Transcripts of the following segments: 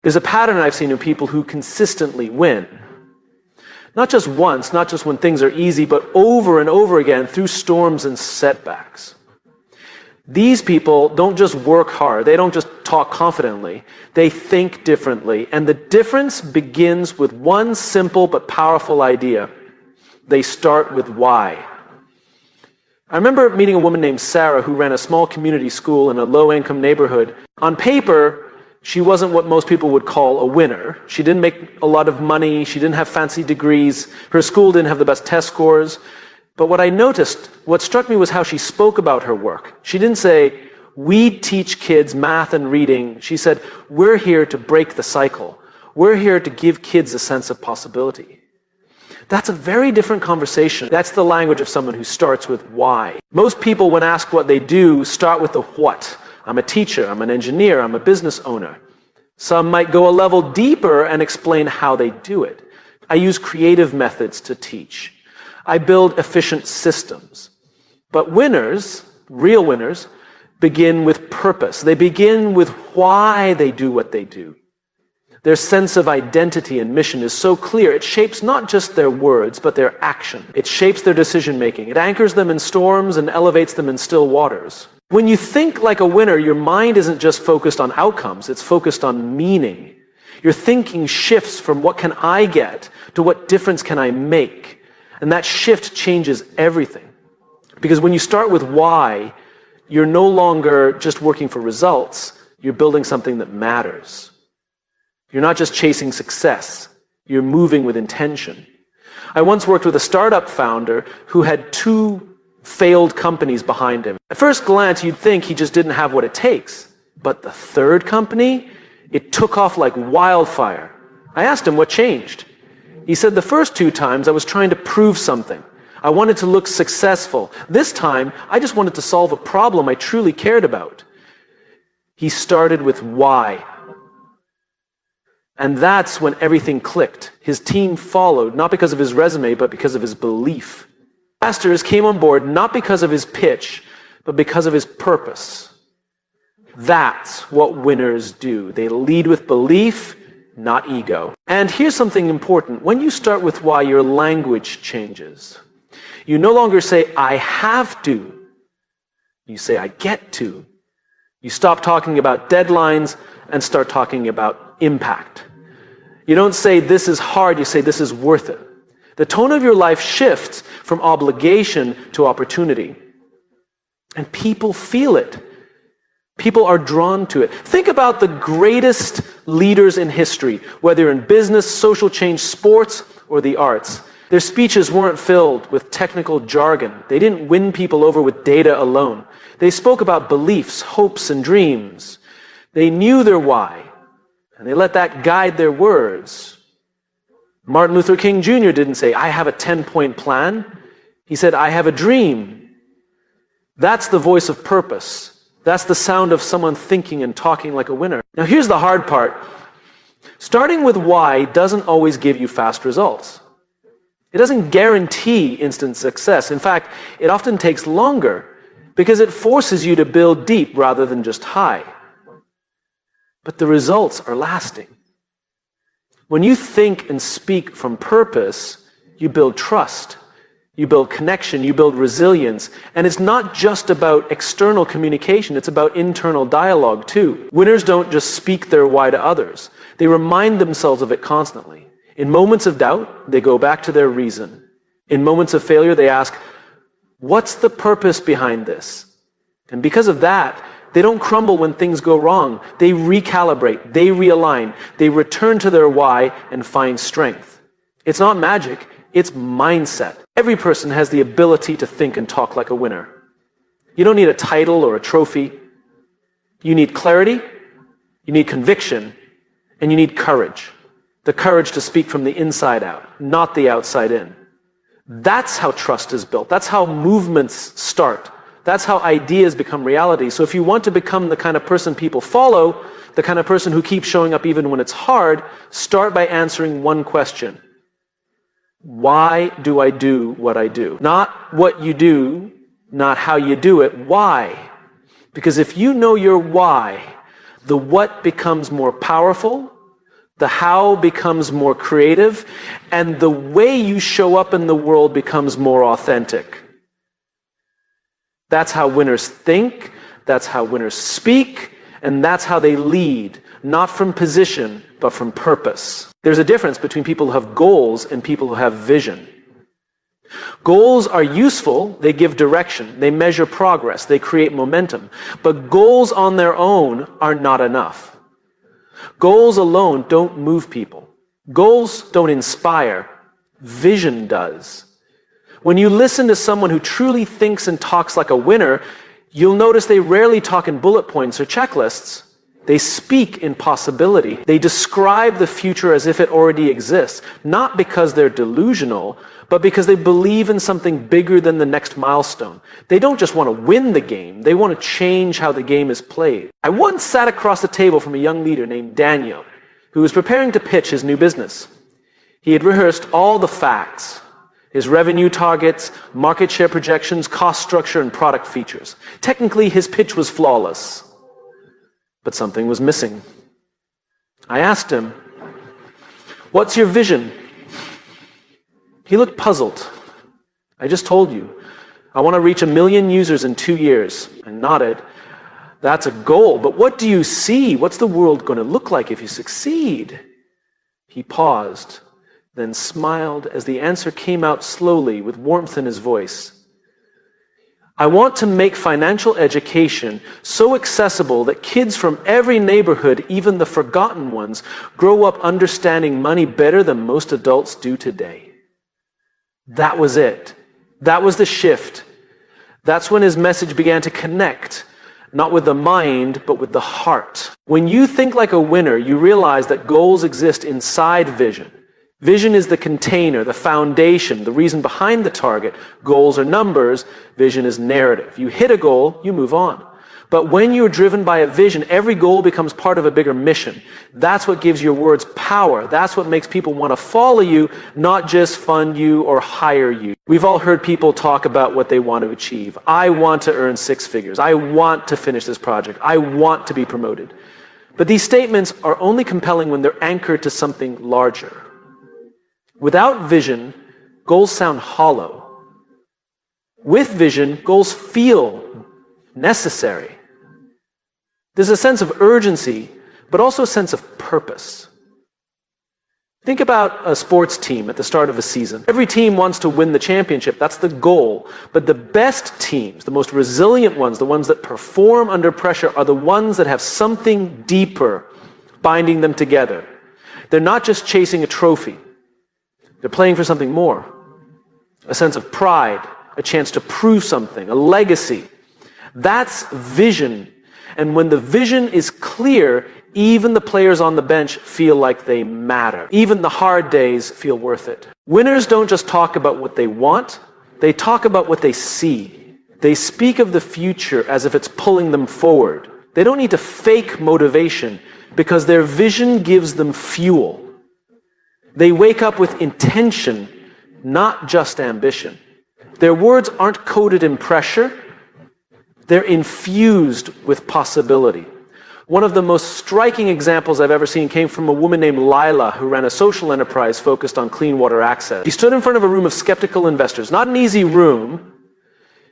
There's a pattern I've seen in people who consistently win. Not just once, not just when things are easy, but over and over again through storms and setbacks. These people don't just work hard, they don't just talk confidently, they think differently. And the difference begins with one simple but powerful idea. They start with why. I remember meeting a woman named Sarah who ran a small community school in a low-income neighborhood. On paper, she wasn't what most people would call a winner. She didn't make a lot of money, she didn't have fancy degrees, her school didn't have the best test scores. But what I noticed, what struck me was how she spoke about her work. She didn't say, we teach kids math and reading. She said, we're here to break the cycle. We're here to give kids a sense of possibility. That's a very different conversation. That's the language of someone who starts with why. Most people, when asked what they do, start with the what. I'm a teacher, I'm an engineer, I'm a business owner. Some might go a level deeper and explain how they do it. I use creative methods to teach. I build efficient systems. But winners, real winners, begin with purpose. They begin with why they do what they do. Their sense of identity and mission is so clear, it shapes not just their words, but their action. It shapes their decision-making. It anchors them in storms and elevates them in still waters. When you think like a winner, your mind isn't just focused on outcomes, it's focused on meaning. Your thinking shifts from what can I get to what difference can I make. And that shift changes everything. Because when you start with why, you're no longer just working for results, you're building something that matters. You're not just chasing success, you're moving with intention. I once worked with a startup founder who had 2 failed companies behind him. At first glance, you'd think he just didn't have what it takes. But the 3rd company, it took off like wildfire. I asked him what changed. He said, the first 2 times I was trying to prove something. I wanted to look successful. This time, I just wanted to solve a problem I truly cared about. He started with why. And that's when everything clicked. His team followed, not because of his resume, but because of his belief. Investors came on board not because of his pitch, but because of his purpose. That's what winners do. They lead with belief, not ego. And here's something important. When you start with why, your language changes. You no longer say, I have to. You say, I get to. You stop talking about deadlines and start talking about impact. You don't say, this is hard. You say, this is worth it. The tone of your life shifts from obligation to opportunity. And people feel it. People are drawn to it. Think about the greatest leaders in history, whether in business, social change, sports, or the arts. Their speeches weren't filled with technical jargon. They didn't win people over with data alone. They spoke about beliefs, hopes, and dreams. They knew their why, and they let that guide their words. Martin Luther King Jr. didn't say, I have a 10-point plan. He said, I have a dream. That's the voice of purpose. That's the sound of someone thinking and talking like a winner. Now here's the hard part. Starting with why doesn't always give you fast results. It doesn't guarantee instant success. In fact, it often takes longer because it forces you to build deep rather than just high. But the results are lasting. When you think and speak from purpose, you build trust, you build connection, you build resilience. And it's not just about external communication, it's about internal dialogue too. Winners don't just speak their why to others. They remind themselves of it constantly. In moments of doubt, they go back to their reason. In moments of failure, they ask, what's the purpose behind this? And because of that, they don't crumble when things go wrong. They recalibrate, they realign, they return to their why and find strength. It's not magic, it's mindset. Every person has the ability to think and talk like a winner. You don't need a title or a trophy. You need clarity, you need conviction, and you need courage. The courage to speak from the inside out, not the outside in. That's how trust is built. That's how movements start. That's how ideas become reality. So if you want to become the kind of person people follow, the kind of person who keeps showing up even when it's hard, start by answering one question. Why do I do what I do? Not what you do, not how you do it. Why? Because if you know your why, the what becomes more powerful The how becomes more creative, and the way you show up in the world becomes more authentic. That's how winners think, that's how winners speak, and that's how they lead, not from position, but from purpose. There's a difference between people who have goals and people who have vision. Goals are useful, they give direction, they measure progress, they create momentum. But goals on their own are not enough. Goals alone don't move people. Goals don't inspire. Vision does. When you listen to someone who truly thinks and talks like a winner, you'll notice they rarely talk in bullet points or checklists. They speak in possibility. They describe the future as if it already exists, not because they're delusional, but because they believe in something bigger than the next milestone. They don't just want to win the game, they want to change how the game is played. I once sat across the table from a young leader named Daniel, who was preparing to pitch his new business. He had rehearsed all the facts, his revenue targets, market share projections, cost structure, and product features. Technically, his pitch was flawless. But something was missing. I asked him, "What's your vision?" He looked puzzled. "I just told you. I want to reach 1 million users in 2 years." I nodded. "That's a goal, but what do you see? What's the world going to look like if you succeed?" He paused, then smiled as the answer came out slowly with warmth in his voice. "I want to make financial education so accessible that kids from every neighborhood, even the forgotten ones, grow up understanding money better than most adults do today." That was it. That was the shift. That's when his message began to connect, not with the mind, but with the heart. When you think like a winner, you realize that goals exist inside vision. Vision is the container, the foundation, the reason behind the target. Goals are numbers, vision is narrative. You hit a goal, you move on. But when you're driven by a vision, every goal becomes part of a bigger mission. That's what gives your words power. That's what makes people want to follow you, not just fund you or hire you. We've all heard people talk about what they want to achieve. I want to earn 6 figures. I want to finish this project. I want to be promoted. But these statements are only compelling when they're anchored to something larger. Without vision, goals sound hollow. With vision, goals feel necessary. There's a sense of urgency, but also a sense of purpose. Think about a sports team at the start of a season. Every team wants to win the championship. That's the goal. But the best teams, the most resilient ones, the ones that perform under pressure, are the ones that have something deeper binding them together. They're not just chasing a trophy. They're playing for something more. A sense of pride, a chance to prove something, a legacy. That's vision. And when the vision is clear, even the players on the bench feel like they matter. Even the hard days feel worth it. Winners don't just talk about what they want, they talk about what they see. They speak of the future as if it's pulling them forward. They don't need to fake motivation because their vision gives them fuel. They wake up with intention, not just ambition. Their words aren't coated in pressure. They're infused with possibility. One of the most striking examples I've ever seen came from a woman named Lila, who ran a social enterprise focused on clean water access. She stood in front of a room of skeptical investors. Not an easy room.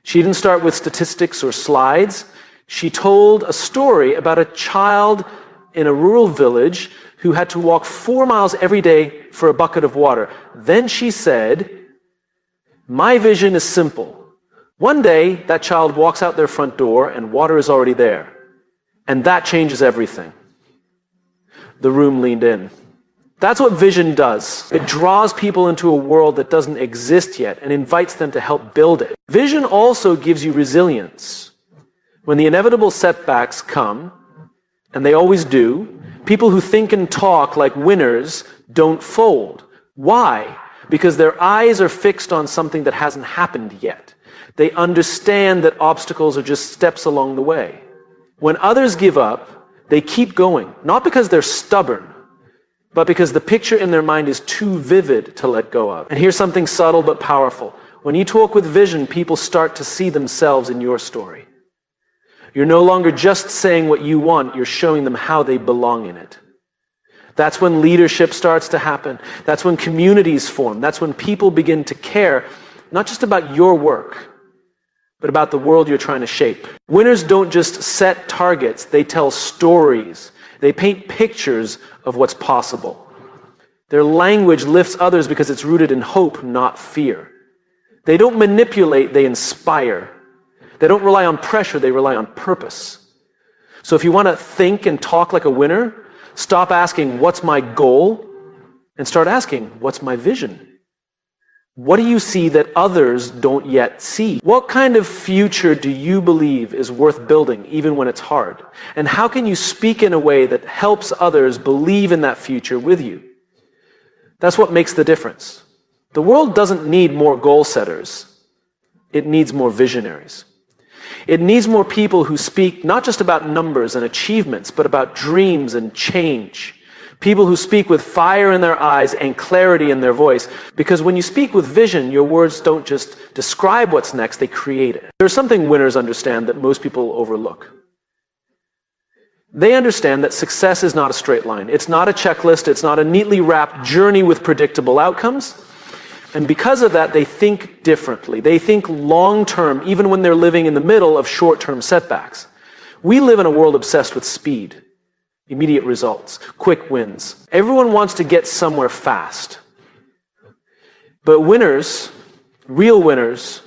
She didn't start with statistics or slides. She told a story about a child in a rural village who had to walk 4 miles every day for a bucket of water. Then she said, "My vision is simple. One day, that child walks out their front door and water is already there. And that changes everything." The room leaned in. That's what vision does. It draws people into a world that doesn't exist yet and invites them to help build it. Vision also gives you resilience. When the inevitable setbacks come, and they always do, people who think and talk like winners don't fold. Why? Because their eyes are fixed on something that hasn't happened yet. They understand that obstacles are just steps along the way. When others give up, they keep going, not because they're stubborn, but because the picture in their mind is too vivid to let go of. And here's something subtle but powerful. When you talk with vision, people start to see themselves in your story. You're no longer just saying what you want, you're showing them how they belong in it. That's when leadership starts to happen. That's when communities form. That's when people begin to care, not just about your work, but about the world you're trying to shape. Winners don't just set targets, they tell stories. They paint pictures of what's possible. Their language lifts others because it's rooted in hope, not fear. They don't manipulate, they inspire. They don't rely on pressure, they rely on purpose. So if you want to think and talk like a winner, stop asking, what's my goal? And start asking, what's my vision? What do you see that others don't yet see? What kind of future do you believe is worth building, even when it's hard? And how can you speak in a way that helps others believe in that future with you? That's what makes the difference. The world doesn't need more goal setters. It needs more visionaries. It needs more people who speak not just about numbers and achievements, but about dreams and change. People who speak with fire in their eyes and clarity in their voice. Because when you speak with vision, your words don't just describe what's next, they create it. There's something winners understand that most people overlook. They understand that success is not a straight line. It's not a checklist. It's not a neatly wrapped journey with predictable outcomes. And because of that, they think differently. They think long-term, even when they're living in the middle of short-term setbacks. We live in a world obsessed with speed. Immediate results, quick wins. Everyone wants to get somewhere fast. But winners, real winners,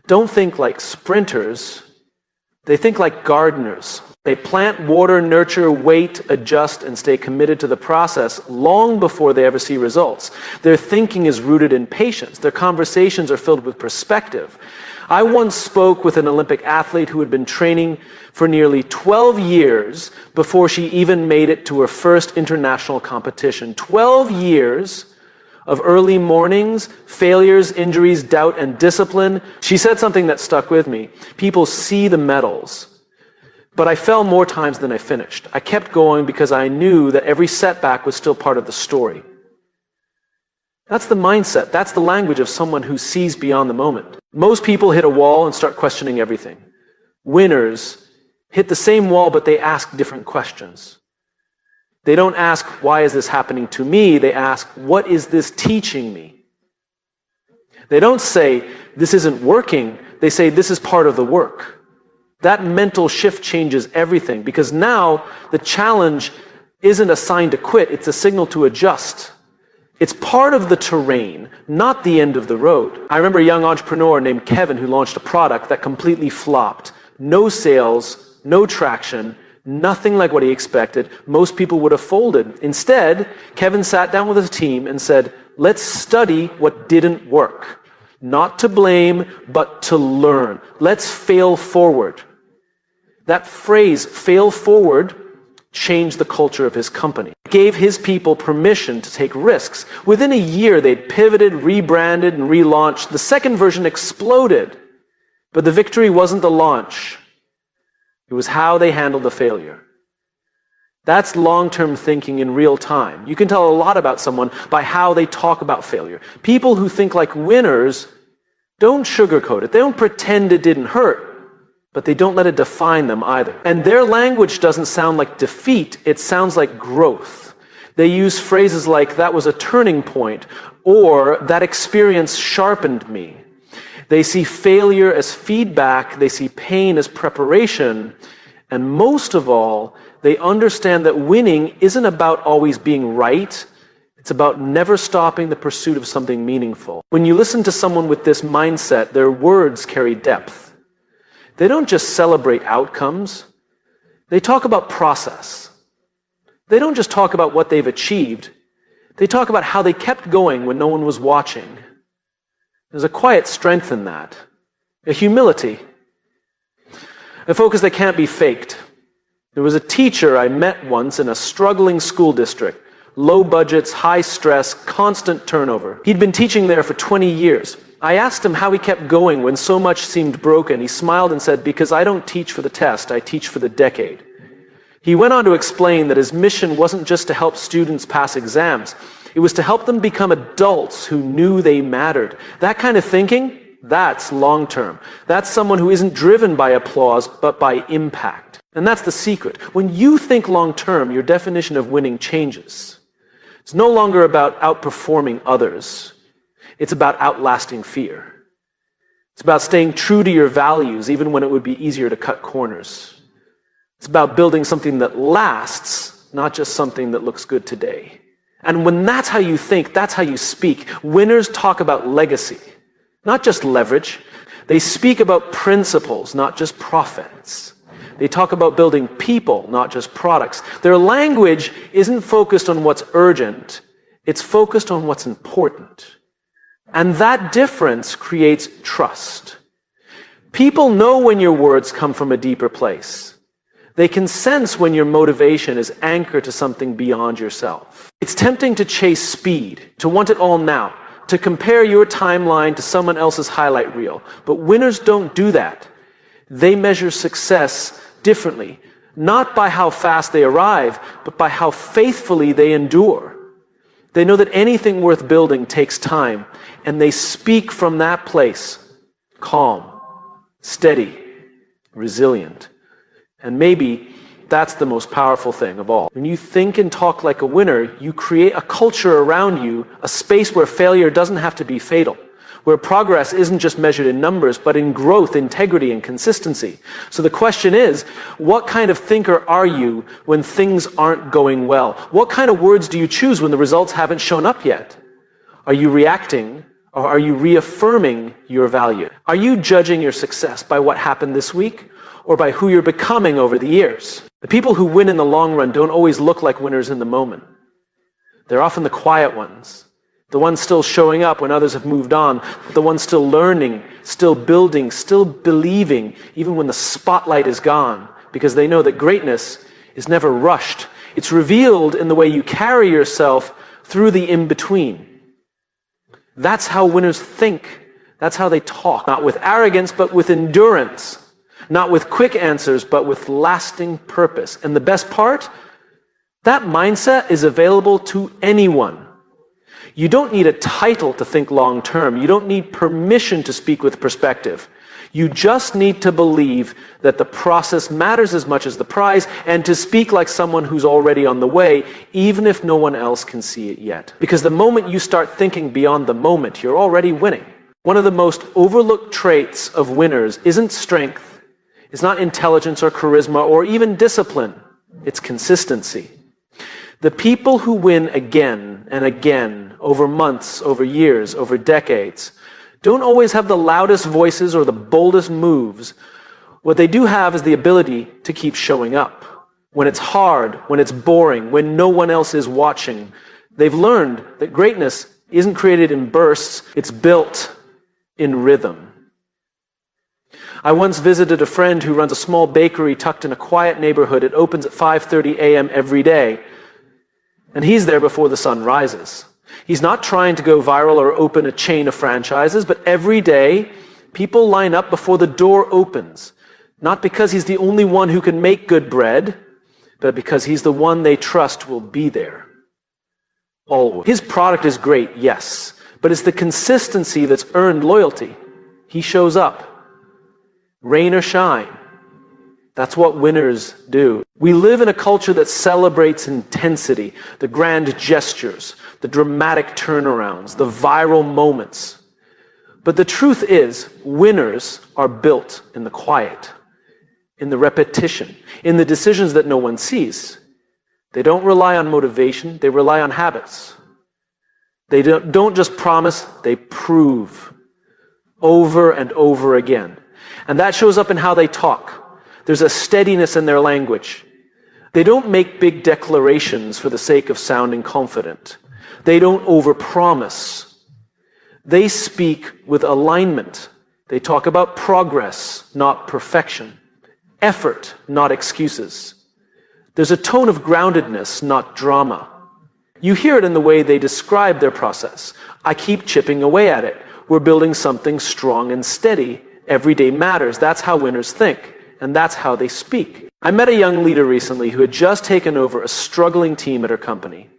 don't think like sprinters. They think like gardeners. They plant, water, nurture, wait, adjust, and stay committed to the process long before they ever see results. Their thinking is rooted in patience. Their conversations are filled with perspective. I once spoke with an Olympic athlete who had been training for nearly 12 years before she even made it to her first international competition. 12 years of early mornings, failures, injuries, doubt, and discipline. She said something that stuck with me. People see the medals, but I fell more times than I finished. I kept going because I knew that every setback was still part of the story. That's the mindset. That's the language of someone who sees beyond the moment. Most people hit a wall and start questioning everything. Winners hit the same wall, but they ask different questions. They don't ask, why is this happening to me? They ask, what is this teaching me? They don't say, this isn't working. They say, this is part of the work. That mental shift changes everything, because now the challenge isn't a sign to quit, it's a signal to adjust. It's part of the terrain, not the end of the road. I remember a young entrepreneur named Kevin who launched a product that completely flopped. No sales, no traction, nothing like what he expected. Most people would have folded. Instead, Kevin sat down with his team and said, let's study what didn't work. Not to blame, but to learn. Let's fail forward. That phrase, fail forward, changed the culture of his company. It gave his people permission to take risks. Within a year, they'd pivoted, rebranded, and relaunched. The second version exploded. But the victory wasn't the launch. It was how they handled the failure. That's long-term thinking in real time. You can tell a lot about someone by how they talk about failure. People who think like winners don't sugarcoat it. They don't pretend it didn't hurt, but they don't let it define them either. And their language doesn't sound like defeat, it sounds like growth. They use phrases like, that was a turning point, or that experience sharpened me. They see failure as feedback, they see pain as preparation, and most of all, they understand that winning isn't about always being right, it's about never stopping the pursuit of something meaningful. When you listen to someone with this mindset, their words carry depth. They don't just celebrate outcomes, they talk about process. They don't just talk about what they've achieved, they talk about how they kept going when no one was watching. There's a quiet strength in that, a humility, a focus that can't be faked. There was a teacher I met once in a struggling school district. Low budgets, high stress, constant turnover. He'd been teaching there for 20 years. I asked him how he kept going when so much seemed broken. He smiled and said, because I don't teach for the test, I teach for the decade. He went on to explain that his mission wasn't just to help students pass exams. It was to help them become adults who knew they mattered. That kind of thinking, that's long-term. That's someone who isn't driven by applause, but by impact. And that's the secret. When you think long term, your definition of winning changes. It's no longer about outperforming others. It's about outlasting fear. It's about staying true to your values, even when it would be easier to cut corners. It's about building something that lasts, not just something that looks good today. And when that's how you think, that's how you speak. Winners talk about legacy, not just leverage. They speak about principles, not just profits. They talk about building people, not just products. Their language isn't focused on what's urgent. It's focused on what's important. And that difference creates trust. People know when your words come from a deeper place. They can sense when your motivation is anchored to something beyond yourself. It's tempting to chase speed, to want it all now, to compare your timeline to someone else's highlight reel. But winners don't do that. They measure success differently, not by how fast they arrive, but by how faithfully they endure. They know that anything worth building takes time, and they speak from that place, calm, steady, resilient. And maybe that's the most powerful thing of all. When you think and talk like a winner, you create a culture around you, a space where failure doesn't have to be fatal, where progress isn't just measured in numbers, but in growth, integrity, and consistency. So the question is, what kind of thinker are you when things aren't going well? What kind of words do you choose when the results haven't shown up yet? Are you reacting, or are you reaffirming your value? Are you judging your success by what happened this week, or by who you're becoming over the years? The people who win in the long run don't always look like winners in the moment. They're often the quiet ones, the ones still showing up when others have moved on, the ones still learning, still building, still believing, even when the spotlight is gone, because they know that greatness is never rushed. It's revealed in the way you carry yourself through the in-between. That's how winners think. That's how they talk. Not with arrogance, but with endurance. Not with quick answers, but with lasting purpose. And the best part? That mindset is available to anyone. You don't need a title to think long term. You don't need permission to speak with perspective. You just need to believe that the process matters as much as the prize, and to speak like someone who's already on the way, even if no one else can see it yet. Because the moment you start thinking beyond the moment, you're already winning. One of the most overlooked traits of winners isn't strength. It's not intelligence or charisma or even discipline. It's consistency. The people who win again and again, over months, over years, over decades, don't always have the loudest voices or the boldest moves. What they do have is the ability to keep showing up. When it's hard, when it's boring, when no one else is watching, they've learned that greatness isn't created in bursts, it's built in rhythm. I once visited a friend who runs a small bakery tucked in a quiet neighborhood. It opens at 5:30 a.m. every day. And he's there before the sun rises. He's not trying to go viral or open a chain of franchises, but every day, people line up before the door opens. Not because he's the only one who can make good bread, but because he's the one they trust will be there. Always. His product is great, yes, but it's the consistency that's earned loyalty. He shows up. Rain or shine. That's what winners do. We live in a culture that celebrates intensity, the grand gestures, the dramatic turnarounds, the viral moments. But the truth is, winners are built in the quiet, in the repetition, in the decisions that no one sees. They don't rely on motivation, they rely on habits. They don't just promise, they prove over and over again. And that shows up in how they talk. There's a steadiness in their language. They don't make big declarations for the sake of sounding confident. They don't overpromise. They speak with alignment. They talk about progress, not perfection. Effort, not excuses. There's a tone of groundedness, not drama. You hear it in the way they describe their process. I keep chipping away at it. We're building something strong and steady. Every day matters. That's how winners think. And that's how they speak. I met a young leader recently who had just taken over a struggling team at her company.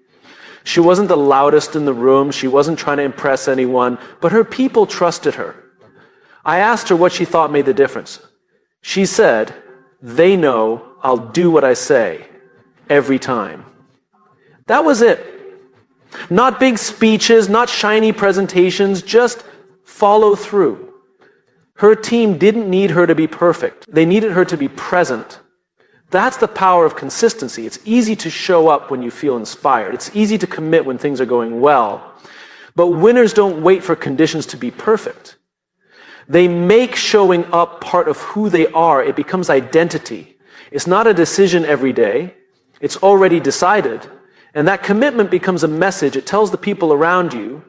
She wasn't the loudest in the room. She wasn't trying to impress anyone, but her people trusted her. I asked her what she thought made the difference. She said, "They know I'll do what I say every time. That was it. Not big speeches, not shiny presentations, just follow through. Her team didn't need her to be perfect. They needed her to be present. That's the power of consistency. It's easy to show up when you feel inspired. It's easy to commit when things are going well. But winners don't wait for conditions to be perfect. They make showing up part of who they are. It becomes identity. It's not a decision every day. It's already decided. And that commitment becomes a message. It tells the people around you,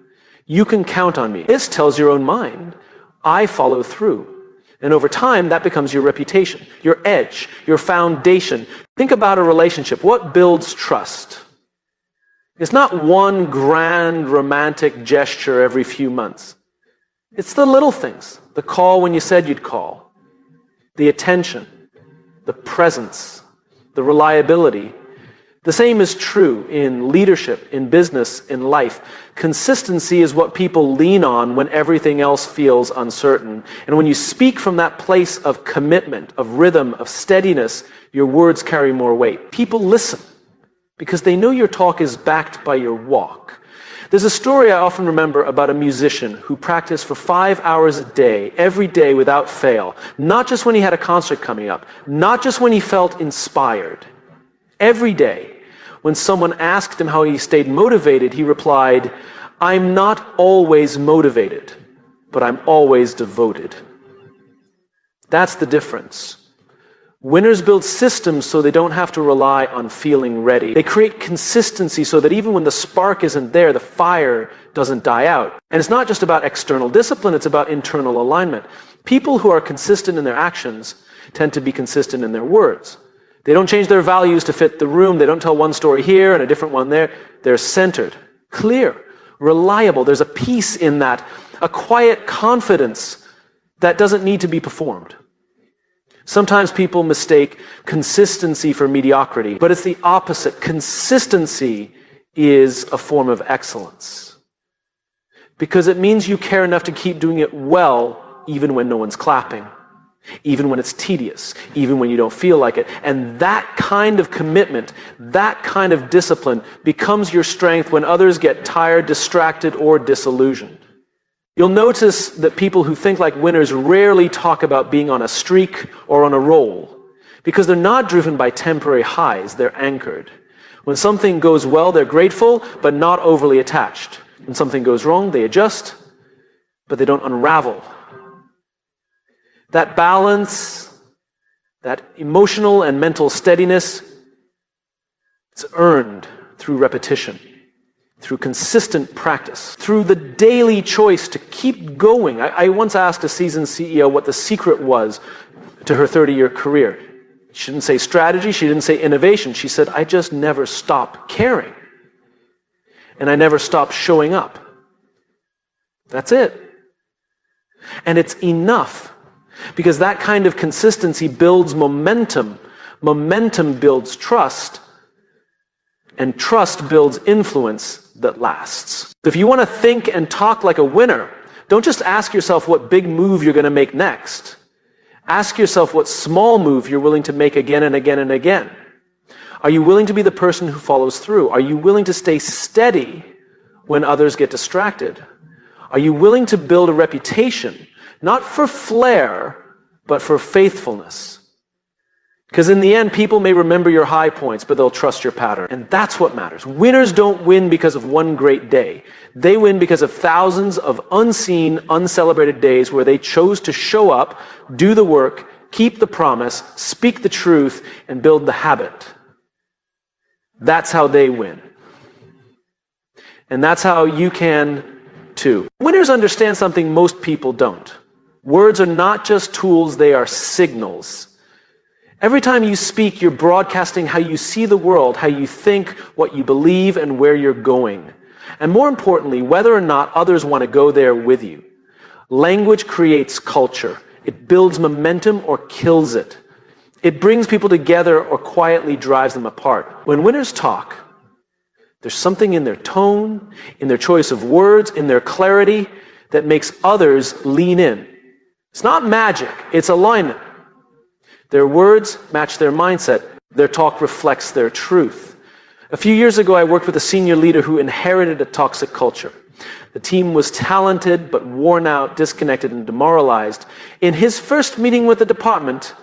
you can count on me. This tells your own mind, I follow through. And over time, that becomes your reputation, your edge, your foundation. Think about a relationship. What builds trust? It's not one grand romantic gesture every few months. It's the little things. The call when you said you'd call. The attention. The presence. The reliability. The same is true in leadership, in business, in life. Consistency is what people lean on when everything else feels uncertain. And when you speak from that place of commitment, of rhythm, of steadiness, your words carry more weight. People listen because they know your talk is backed by your walk. There's a story I often remember about a musician who practiced for 5 hours a day, every day without fail. Not just when he had a concert coming up, not just when he felt inspired. Every day. When someone asked him how he stayed motivated, he replied, I'm not always motivated, but I'm always devoted. That's the difference. Winners build systems so they don't have to rely on feeling ready. They create consistency so that even when the spark isn't there, the fire doesn't die out. And it's not just about external discipline, it's about internal alignment. People who are consistent in their actions tend to be consistent in their words. They don't change their values to fit the room. They don't tell one story here and a different one there. They're centered, clear, reliable. There's a peace in that, a quiet confidence that doesn't need to be performed. Sometimes people mistake consistency for mediocrity, but it's the opposite. Consistency is a form of excellence because it means you care enough to keep doing it well even when no one's clapping. Even when it's tedious, even when you don't feel like it. And that kind of commitment, that kind of discipline becomes your strength when others get tired, distracted, or disillusioned. You'll notice that people who think like winners rarely talk about being on a streak or on a roll because they're not driven by temporary highs, they're anchored. When something goes well, they're grateful, but not overly attached. When something goes wrong, they adjust, but they don't unravel. That balance, that emotional and mental steadiness, it's earned through repetition, through consistent practice, through the daily choice to keep going. I once asked a seasoned CEO what the secret was to her 30-year career. She didn't say strategy, she didn't say innovation. She said, I just never stop caring. And I never stop showing up. That's it. And it's enough. Because that kind of consistency builds momentum. Momentum builds trust. And trust builds influence that lasts. If you want to think and talk like a winner, don't just ask yourself what big move you're going to make next. Ask yourself what small move you're willing to make again and again and again. Are you willing to be the person who follows through? Are you willing to stay steady when others get distracted? Are you willing to build a reputation? Not for flair, but for faithfulness. Because in the end, people may remember your high points, but they'll trust your pattern. And that's what matters. Winners don't win because of one great day. They win because of thousands of unseen, uncelebrated days where they chose to show up, do the work, keep the promise, speak the truth, and build the habit. That's how they win. And that's how you can too. Winners understand something most people don't. Words are not just tools, they are signals. Every time you speak, you're broadcasting how you see the world, how you think, what you believe, and where you're going. And more importantly, whether or not others want to go there with you. Language creates culture. It builds momentum or kills it. It brings people together or quietly drives them apart. When winners talk, there's something in their tone, in their choice of words, in their clarity that makes others lean in. It's not magic, it's alignment. Their words match their mindset. Their talk reflects their truth. A few years ago, I worked with a senior leader who inherited a toxic culture. The team was talented, but worn out, disconnected, and demoralized. In his first meeting with the department,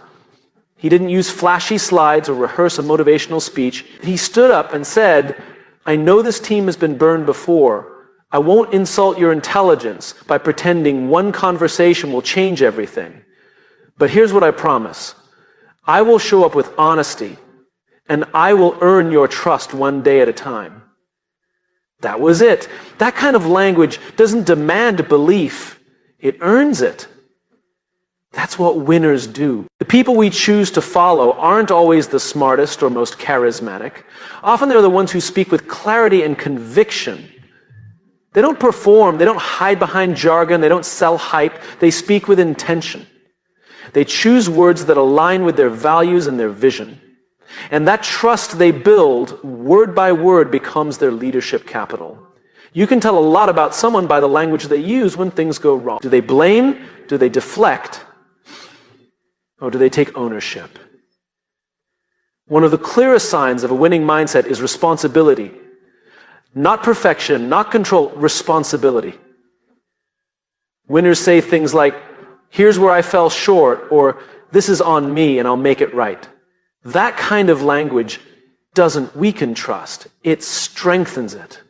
he didn't use flashy slides or rehearse a motivational speech. He stood up and said, "I know this team has been burned before. I won't insult your intelligence by pretending one conversation will change everything. But here's what I promise. I will show up with honesty, and I will earn your trust one day at a time." That was it. That kind of language doesn't demand belief. It earns it. That's what winners do. The people we choose to follow aren't always the smartest or most charismatic. Often they're the ones who speak with clarity and conviction. They don't perform. They don't hide behind jargon. They don't sell hype. They speak with intention. They choose words that align with their values and their vision. And that trust they build, word by word, becomes their leadership capital. You can tell a lot about someone by the language they use when things go wrong. Do they blame? Do they deflect? Or do they take ownership? One of the clearest signs of a winning mindset is responsibility. Not perfection, not control, responsibility. Winners say things like, "Here's where I fell short," or "This is on me and I'll make it right." That kind of language doesn't weaken trust. It strengthens it.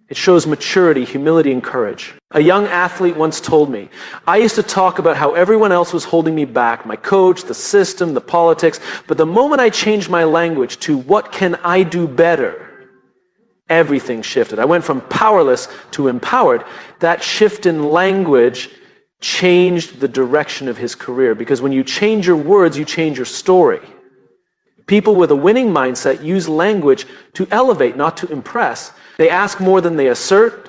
It shows maturity, humility, and courage. A young athlete once told me, "I used to talk about how everyone else was holding me back, my coach, the system, the politics, but the moment I changed my language to what can I do better, everything shifted. I went from powerless to empowered." That shift in language changed the direction of his career, because when you change your words, you change your story. People with a winning mindset use language to elevate, not to impress. They ask more than they assert.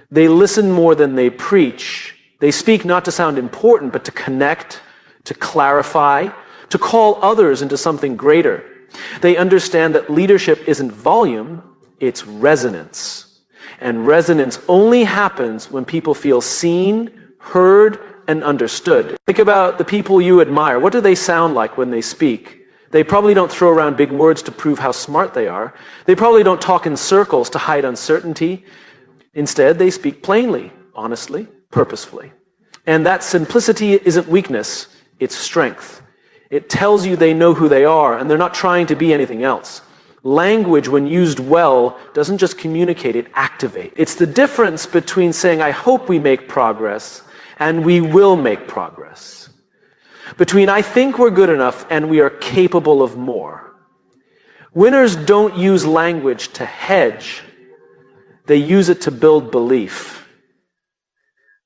They listen more than they preach. They speak not to sound important, but to connect, to clarify, to call others into something greater. They understand that leadership isn't volume, it's resonance. And resonance only happens when people feel seen, heard, and understood. Think about the people you admire. What do they sound like when they speak? They probably don't throw around big words to prove how smart they are. They probably don't talk in circles to hide uncertainty. Instead, they speak plainly, honestly, purposefully. And that simplicity isn't weakness, it's strength. It tells you they know who they are, and they're not trying to be anything else. Language, when used well, doesn't just communicate, it activates. It's the difference between saying, "I hope we make progress," and "we will make progress." Between "I think we're good enough" and "we are capable of more." Winners don't use language to hedge. They use it to build belief.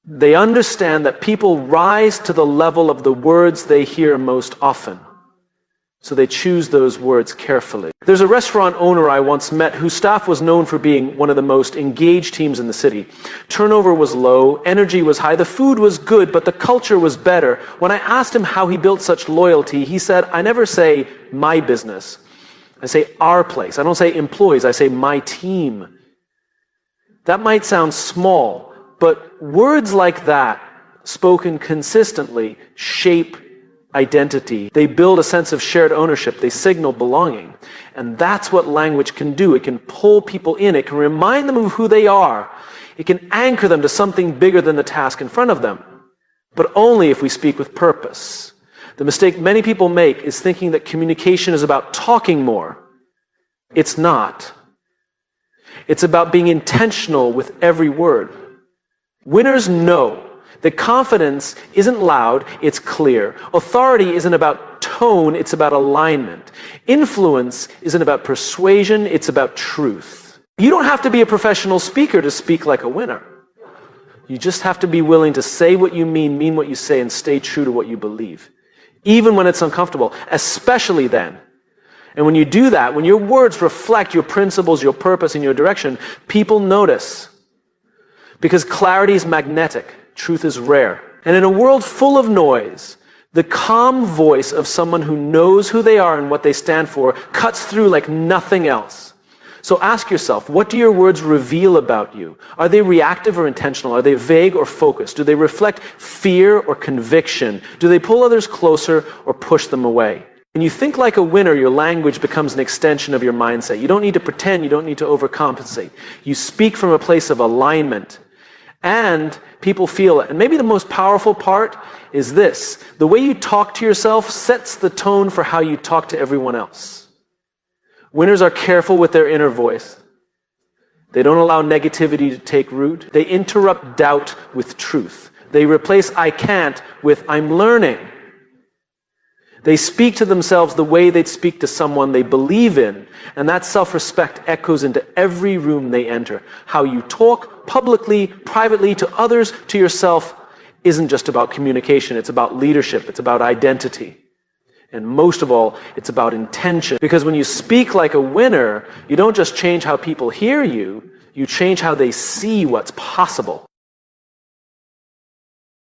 They understand that people rise to the level of the words they hear most often. So they choose those words carefully. There's a restaurant owner I once met whose staff was known for being one of the most engaged teams in the city. Turnover was low, energy was high, the food was good, but the culture was better. When I asked him how he built such loyalty, he said, "I never say my business. I say our place. I don't say employees, I say my team." That might sound small, but words like that, spoken consistently, shape identity. They build a sense of shared ownership. They signal belonging. And that's what language can do. It can pull people in. It can remind them of who they are. It can anchor them to something bigger than the task in front of them. But only if we speak with purpose. The mistake many people make is thinking that communication is about talking more. It's not. It's about being intentional with every word. Winners know that confidence isn't loud, it's clear. Authority isn't about tone, it's about alignment. Influence isn't about persuasion, it's about truth. You don't have to be a professional speaker to speak like a winner. You just have to be willing to say what you mean what you say, and stay true to what you believe. Even when it's uncomfortable, especially then. And when you do that, when your words reflect your principles, your purpose, and your direction, people notice. Because clarity is magnetic. Truth is rare. And in a world full of noise, the calm voice of someone who knows who they are and what they stand for cuts through like nothing else. So ask yourself, what do your words reveal about you? Are they reactive or intentional? Are they vague or focused? Do they reflect fear or conviction? Do they pull others closer or push them away? When you think like a winner, your language becomes an extension of your mindset. You don't need to pretend, you don't need to overcompensate. You speak from a place of alignment, and people feel it. And maybe the most powerful part is this: the way you talk to yourself sets the tone for how you talk to everyone else. Winners are careful with their inner voice. They don't allow negativity to take root. They interrupt doubt with truth. They replace "I can't" with "I'm learning." They speak to themselves the way they'd speak to someone they believe in, and that self-respect echoes into every room they enter. How you talk publicly, privately, to others, to yourself, isn't just about communication. It's about leadership. It's about identity. And most of all, it's about intention. Because when you speak like a winner, you don't just change how people hear you, you change how they see what's possible.